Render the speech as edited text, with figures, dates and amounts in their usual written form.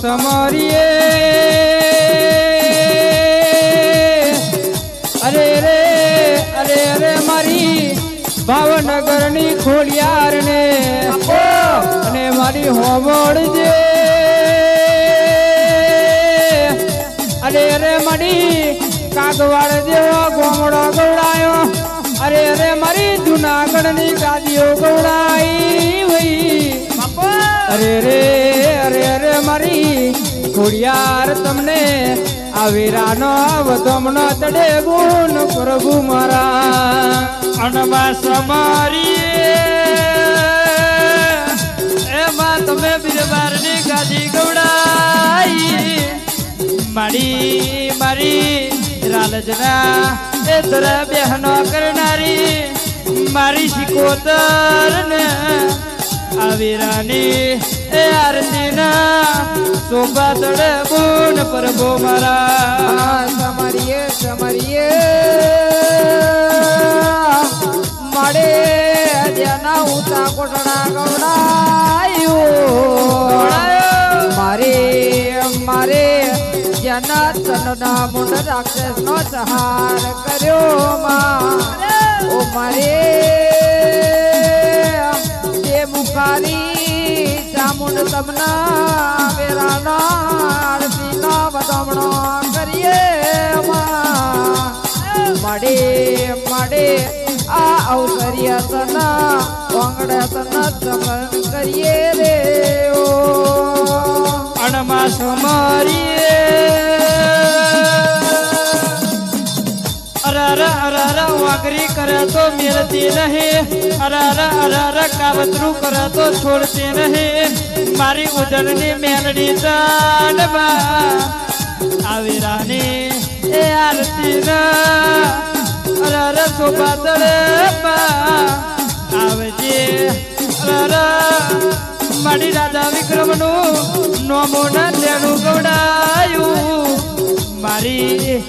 સમરીએ અરે રે અરે રે મારી ભાવનગર ની ખોડિયાર ને અને મારી હોમળજે અરે રે મારી કાગવાડ જેવો ગોમડો ગવડાયો અરે રે મારી જુનાગઢ ની ગાદીઓ ગવડાઈ વઈ અરે રે મારી ખોડિયાર તમને આ વીરાનો વધમણો તડે ગુણ પ્રભુ મારા અણવા સમારી એમાં તમે બિરબારની ગાદી ગવડાઈ મારી રાલજના એ તરા બહેનો કરનારી મારી શિકોતર ને આવીરાની એ આરતીના શોભા તળે ગુણ પ્રભુ મારા સમરીએ માડે જેના ઉતા કોટડા ગવડાયું મારે જેના તનના મુંડ રાક્ષસ નો સહાર કર્યો ઓ મારે તે મુખારી ચામુંડ તમના વેરાના આરતીનો બદમણો કરીએ માડે આ અવસર્ય તના વાંગડે તના સમરણ કરીએ રે ઓ અણમાં સમરીએ અરારા વાગરી કરે તો મેળતી નહીં અરારા કાવતરું કરે તો છોડતી નહીં મારી ઉજળની મેલડી તાનમાં આવી રાની એ આરતી ના અરારા શોભા તળે આવજે અરારા મારી રાજા વિક્રમનું નોમો ના તેનું ગવડાયું મારી